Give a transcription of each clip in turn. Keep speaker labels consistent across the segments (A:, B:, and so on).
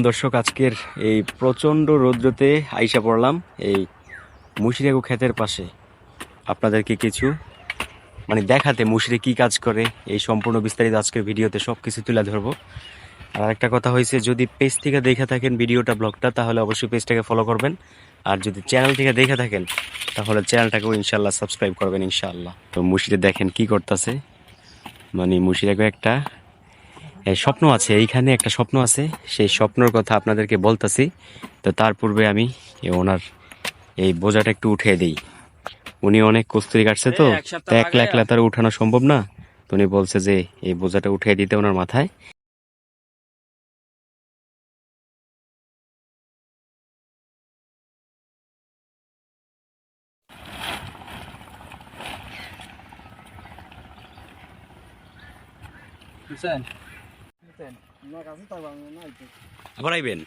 A: দর্শক, আজকের এই প্রচণ্ড রৌদ্রতে আইসা পড়লাম এই মুশিরাগু ক্ষেতের পাশে আপনাদেরকে কিছু দেখাতে মুশিরে কি কাজ করে এই সম্পূর্ণ বিস্তারিত আজকের ভিডিওতে সব কিছু তুলে ধরবো। আর একটা কথা হয়েছে, যদি পেজ থেকে দেখে থাকেন ভিডিওটা ব্লগটা, তাহলে অবশ্যই পেজটাকে ফলো করবেন। আর যদি চ্যানেল থেকে দেখে থাকেন তাহলে চ্যানেলটাকেও ইনশাল্লাহ সাবস্ক্রাইব করবেন ইনশাআল্লাহ। তো মুশিরে দেখেন কি করতেছে, মুশিরাগু একটা স্বপ্ন আছে, এইখানে একটা স্বপ্ন আছে, সেই স্বপ্নের কথা আপনাদেরকে বলতেছি। তো তার পূর্বে আমি ওনার এই বোঝাটা একটু উঠিয়ে দিই। উনি অনেক কস্তুরি কাটছে, তো একলা একলা তার উঠানো সম্ভব না। তো উনি বলছে যে এই বোঝাটা উঠিয়ে দিতে ওনার মাথায়। আবার আইবেন?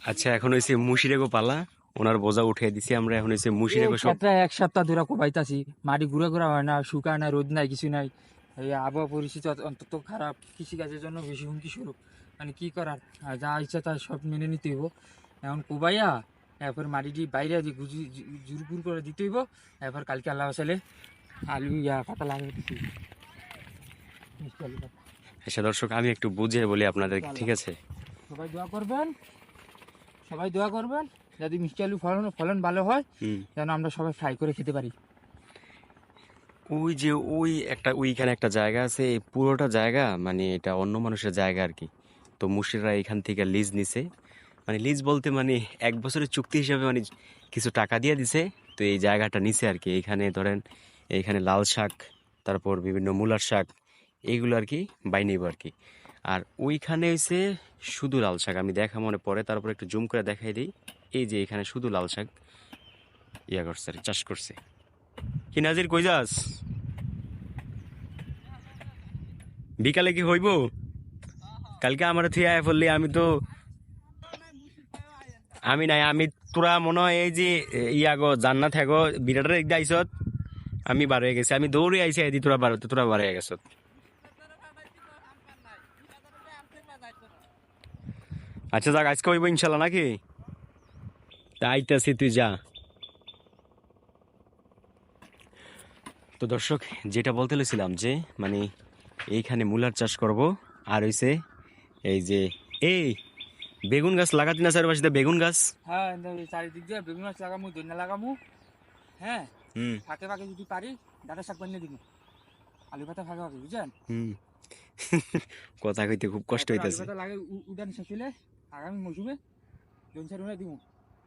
A: আচ্ছা, এখন হয়েছে মুশিরাগো পালা, ওনার বোঝা উঠিয়ে দিছি আমরা। এখন হয়েছে মুশিরাগো
B: এক সপ্তাহ ধরে কোপাইতাছি, মাটি ঘুরে ঘুরে হয় না, শুকায় না, রোদ নাই, কিছু নাই। এই আবহাওয়া পরিস্থিতি অন্তত খারাপ, কৃষিকাজের জন্য বেশি হুমকি স্বরূপ। কি করার, যা ইচ্ছা তা সব মেনে নিতে হইব। এখন কোবাইয়া এরপর মাটিটি বাইরে জুরপুর করে দিতে হইব। এরপর কালকে আল্লাহ সালে আলু পাতা লাগাইতেছি।
A: আচ্ছা দর্শক, আমি একটু বুঝিয়ে বলি আপনাদের, ঠিক আছে?
B: সবাই দোয়া করবেন যদি মিষ্টি আলু ফলন ভালো হয়, যেন আমরা সবাই ফ্রাই করে খেতে পারি।
A: ওই যে ওইখানে একটা জায়গা আছে, এই পুরোটা জায়গা এটা অন্য মানুষের জায়গা আর কি। তো মুশিররা এখান থেকে লিজ নিছে, লিজ বলতে 1 বছরের চুক্তি হিসাবে কিছু টাকা দিয়ে দিছে। তো এই জায়গাটা নিছে আর কি। এইখানে ধরেন, এইখানে লাল শাক, তারপর বিভিন্ন মূলার শাক, এইগুলো আর কি বাইনিব আর কি। আর ওইখানে হইছে শুধু লাল শাক। আমি দেখা মনে পড়ে, তারপর একটু জুম করে দেখাই দিই। এই যে এখানে শুধু লাল শাক করছে আর চাষ করছে। কি নাজির, কই যাস? বিকালে কি হইব? কালকে আমার থিয়া পড়লি, আমি নাই, আমি তোরা মনে হয় এই যে গো জান্নাত থাকো বিরাটের একদিন আইসত, আমি বার হয়ে গেছি, আমি দৌড়ে আইসি এদি, তোরা বার হয়ে গেছত। আচ্ছা যাক, আজকে হইব ইনশাল্লাহ নাকি? তা আইতাছি, তুই যা। তো দর্শক, যেটা বলতে লইছিলাম যে এইখানে মূলার চাষ করব। আর হইছে এই যে এই বেগুন গাছ লাগাতে না, চারপাশে বেগুন গাছ।
B: হ্যাঁ, চারিদিক দিয়ে বেগুন গাছ লাগামু, ধনিয়া লাগামু। হ্যাঁ, ফাঁকে ফাঁকে যদি পারি ডাটা শাক বানিয়ে দিব, আলু পাতা ফাঁকে ফাঁকে, বুঝছেন?
A: কথা কইতে খুব কষ্ট হইতেছে।
B: লাগে উড়ান শেষিলে আগামী মৌসুমে জনসার উড়াই দিব।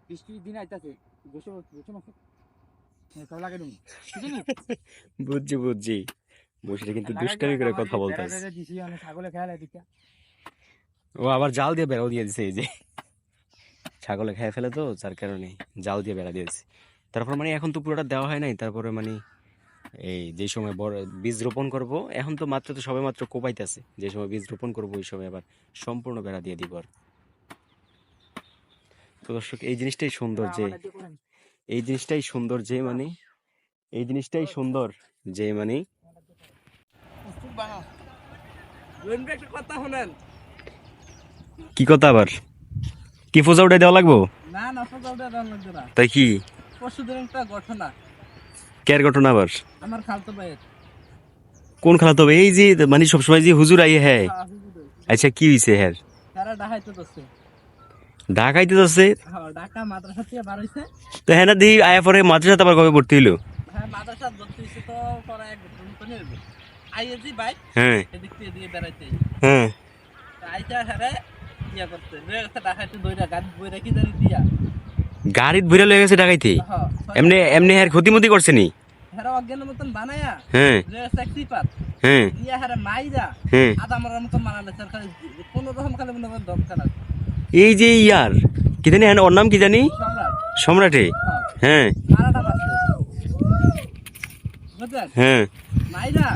B: বৃষ্টির দিন আইতাছে, গোসো মাসে সব লাগে তুমি।
A: বুঝছি বসে কিন্তু দুষ্টামি করে কথা বলতেছে।
B: ছাগলে খেয়াল দিকা,
A: ও আবার জাল দিয়ে বেড়াও দিয়ে দিছে। এই যে ছাগলে খেয়ে ফেলে, তো যার কারণে জাল দিয়ে বেড়া দিয়েছে। তারপর এখন তো পুরোটা দেওয়া হয় নাই। তারপরে এই যে সময় বীজ রোপণ করব, এখন তো মাত্র তো সবে মাত্র কোপাইতেছে। যে সময় বীজ রোপণ করবো ওই সময় আবার সম্পূর্ণ বেড়া দিয়ে দিব। আর তো দর্শক, এই জিনিসটাই সুন্দর যে এই জিনিসটাই সুন্দর যে এই জিনিসটাই সুন্দর যে
B: কথা শোনেন।
A: কি কথা আবার? কি ফোজা উঠে দেওয়া লাগবো?
B: না না, ফোজা উঠে দেওয়া লাগবে না।
A: তাই কি?
B: পরশুদিন একটা ঘটনা।
A: কের ঘটনা আবার?
B: আমার খালতো ভাইয়ের।
A: কোন খালাতো ভাই? এই যে সবসময় যে হুজুর আইয়ে, হ্যাঁ। আচ্ছা, কি হইছে? হ্যাঁ,
B: তারা ডাকাইতে যাচ্ছে।
A: ঢাকাইতে যাচ্ছে?
B: হ্যাঁ, ঢাকা মাদ্রাসা থেকে বার হইছে।
A: তো হ্যাঁ না, দি আয়া পরে মাদ্রাসা আবার কবে ভর্তি হইলো?
B: হ্যাঁ, মাদ্রাসা ভর্তি হইছে তো পরে এক ঘন্টা নিয়ে আইএজি বাইক।
A: হ্যাঁ,
B: এদিক থেকে দিয়ে বেড়াইতে।
A: হ্যাঁ,
B: আইতা হারে করতে ডাকাইতে দইরা গাড়ি বইরা কি জানি দিয়া
A: গাড়িত ভরে লয়ে গেছে ডাকাইতে। এমনি এমনি হ্যাঁ ক্ষতিমতি করছে নি?
B: হেরা অজ্ঞানের মতন বানায়া,
A: হ্যাঁ,
B: ট্যাক্সি পাত,
A: হ্যাঁ,
B: ইয়া হারে মাইরা,
A: হ্যাঁ,
B: আদা মরার মতন বানালে সরকার কোন রকম খালি মনে করেন দরকার আছে।
A: এই যে কি জানি, হ্যাঁ ওর নাম কি জানি? সম্রাটে। হ্যাঁ,
B: আলাদা পাচ্ছে, বুঝলেন?
A: হ্যাঁ,
B: মাইরা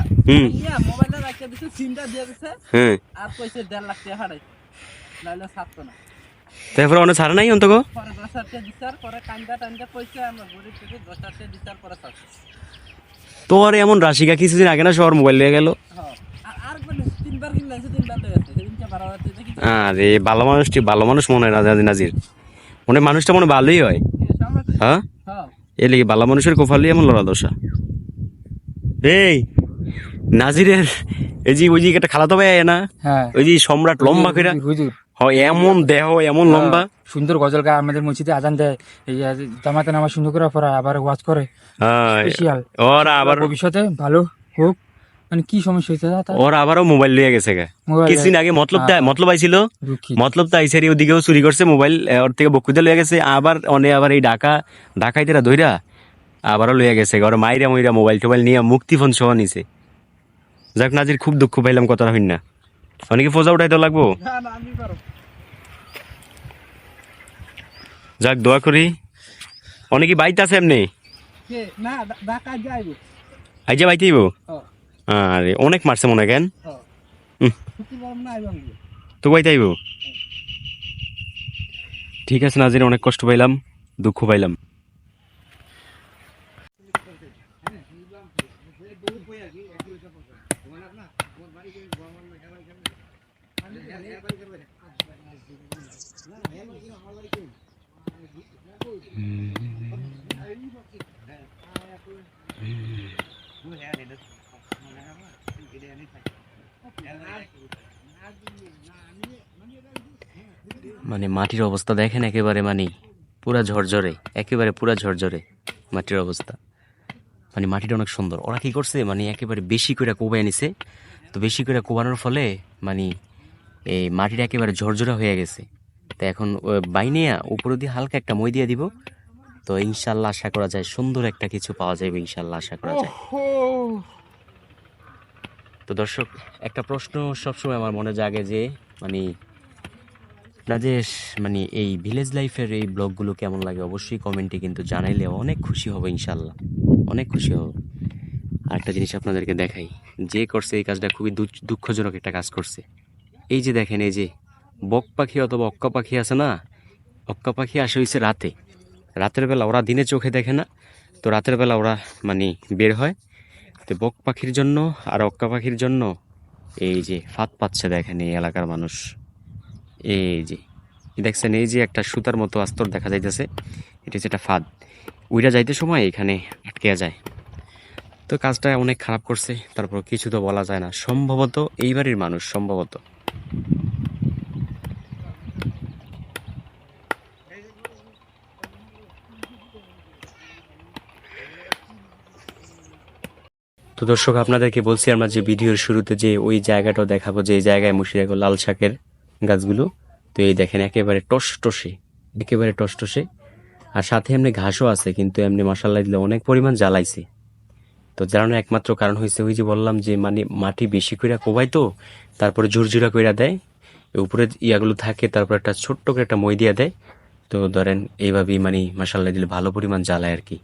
B: ইয়া মোবাইলে রাখিয়ে দিছে, সিমটা দিয়ে দিছে। হ্যাঁ, আর কইছে 1.5 লাখ টাকা হারাই, নাইলে ছাড়তো না।
A: তারপরে অনেক ছাড়া নাই অন্তত?
B: পরে 10 লাখ টাকা দিছার পরে কান্দা কইছে আমরা গরিব থেকে 10 লাখ টাকা দিছার পরে ছাড়ছে।
A: তোর এমন রাশিকা কিছুদিন আগে না সবার মোবাইল নিয়ে গেল।
B: হ্যাঁ, আর 3
A: আরে ভালো মানুষটি ভালো মানুষ মনে হয় না নাজির, মনে হয় মানুষটা মনে হয় ভালোই হয়। হ্যাঁ এ লিগে ভালো মানুষের কোফালি এমন লড়া দশা। এই নাজিরের এই যে ওই যে একটা খালাতো ভাই আয় না,
B: হ্যাঁ
A: ওই যে সম্রাট লম্বা করে,
B: হুজুর
A: হয় এমন দেহ এমন লম্বা।
B: সুন্দর গজল গায়, আমাদের মসজিদে আজান দেয়, এই জামাতে নামাজ সুন্দর করে পড়া, আবার ওয়াজ করে
A: হ্যাঁ
B: স্পেশাল।
A: ওরা আবার
B: ভবিষ্যতে ভালো হোক। মানে কি সমস্যা হয়েছে তার?
A: ওরা আবারও মোবাইল লিয়ে গেছে গা।
B: মোবাইল
A: কিছুদিন আগে মতলব আইছিল,
B: দুঃখিত।
A: মতলব তো আইসারি ওদিকেও চুরি করছে মোবাইল, ওর থেকে বকুদে লয়ে গেছে। আবার আবার এই ডাকাইতেরা ধইরা আবারও লইয়া গেছে। ওর মাইরা মইরা মোবাইল টোবাইল নিয়ে মুক্তিফোন সহ নিছে। যাক নাজির খুব দুঃখ পাইলাম কথাটা হইন না, অনেকে ফোজা উঠাইতে লাগবো। যাক দোয়া করি। অনেকে বাইতে আছে এমনি আইজা বাইতেইব। আরে অনেক মারছে মনে কেন তো বাইতেইব। ঠিক আছে নাজির, অনেক কষ্ট পাইলাম, দুঃখ পাইলাম। মানে মাটির অবস্থা দেখেন একেবারে, মানে পুরা ঝরঝরে, একেবারে পুরা ঝরঝরে মাটির অবস্থা। মানে মাটিটা অনেক সুন্দর। ওরা কি করছে, মানে একেবারে বেশি করে কোবাই নিছে। তো বেশি করে কোবানোর ফলে মানে এই মাটিটা একেবারে ঝরঝরা হয়ে গেছে। তো এখন বাইনিয়া উপর দিয়ে হালকা একটা মই দিয়ে দিব। তো ইনশাল্লাহ আশা করা যায় সুন্দর একটা কিছু পাওয়া যাবে, ইনশাল্লাহ আশা করা যায়। তো দর্শক, একটা প্রশ্ন সবসময় আমার মনে জাগে যে মানে রাজেশ, মানে এই ভিলেজ লাইফের এই ব্লগগুলো কেমন লাগে অবশ্যই কমেন্টে কিন্তু জানাইলে অনেক খুশি হব, ইনশাল্লাহ অনেক খুশি হব। আর একটা জিনিস আপনাদেরকে দেখাই, যে করছে এই কাজটা খুবই দুঃখজনক একটা কাজ করছে। এই যে দেখেন, এই যে বক পাখি অথবা অক্কা পাখি আছে না, অক্কা পাখি আসে হয়েছে রাতে, রাতের বেলা ওরা দিনে চোখে দেখে না। তো রাতের বেলা ওরা মানে বের হয়। তো বক পাখির জন্য আর অক্কা পাখির জন্য এই যে ফাঁদ পাচ্ছে দেখেন এই এলাকার মানুষ। এই যে দেখছেন, এই যে একটা সুতার মতো আস্তর দেখা যাইতেছে, এটা হচ্ছে একটা ফাঁদ। উইরা যাইতে সময় এখানে আটকে যায়। তো কাজটা অনেক খারাপ করছে, তারপর কিছু তো বলা যায় না, সম্ভবত এইবারের মানুষ সম্ভবত। তো দর্শক, আপনাদেরকে বলছি আমরা যে ভিডিওর শুরুতে যে ওই জায়গাটা দেখাবো, যে এই জায়গায় মুশিরাগো লাল শাকের গাছগুলো। তো এই দেখেন একেবারে টসটসে, একেবারে টসটসে। আর সাথে এমনি ঘাসও আছে, কিন্তু এমনি মাসাল্লাহ দিলে অনেক পরিমাণ জ্বালাইছে। তো জ্বালানোর একমাত্র কারণ হয়েছে ওই যে বললাম যে মানে মাটি বেশি কইরা কোবাই, তো তারপরে ঝুরঝুরা কইরা দেয়, উপরে ইয়াগুলো থাকে, তারপর একটা ছোট্ট করে একটা মই দিয়া দেয়। তো ধরেন এইভাবেই মানে মাসাল্লাহ দিলে ভালো পরিমাণ জ্বালায় আর কি।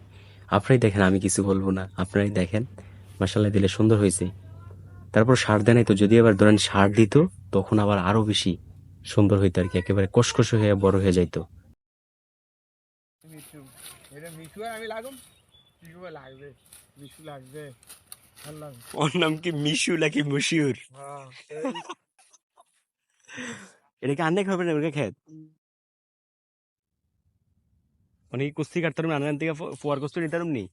A: আপনারাই দেখেন, আমি কিছু বলবো না, আপনারাই দেখেন মাসাল্লাহ দিলে সুন্দর হয়েছে। তারপর সার দেয় নাই, তো যদি আবার ধরেন সার দিত তখন আবার আরো বেশি সুন্দর হইতো আর কি, একেবারে কসকস হয়ে বড় হয়ে যাইতো। ওর নাম কি মিশু নাকি মশিউর? এটা কি আন্নে খাবেন ওকে খেত? মানে কি কুস্তি কাটতাম না আনার থেকে ফোয়ার কস্তুরি নিতারম নি?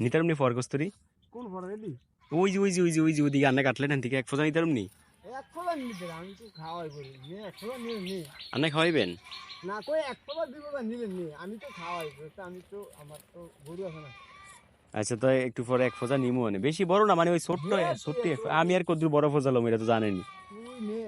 A: নিতারম নি ফোয়ার কস্তুরি?
C: কোন ফটো রেডি?
A: ওই যে ওইদিকে আন্না কাটলেন এখান থেকে এক ফোঁটা নিতারম নি?
C: এক ফোঁটা নিতে আমি তো খাওয়াই করি নে, এক ফোঁটা নিয়ে নি
A: আন্না খাওয়াইবেন?
C: না কই এক ফোঁটা দিব না নিলেন নি, আমি তো খাওয়াই তো, আমি তো আমার তো গরু আছে না।
A: আচ্ছা, তো একটু পরে এক ফোঁটা নিমু, মানে বেশি বড় না, মানে ওই ছোট্ট ছোট্ট আমি আর কত বড় ফোঁজা লম এটা তো জানেনি।
C: তুই নে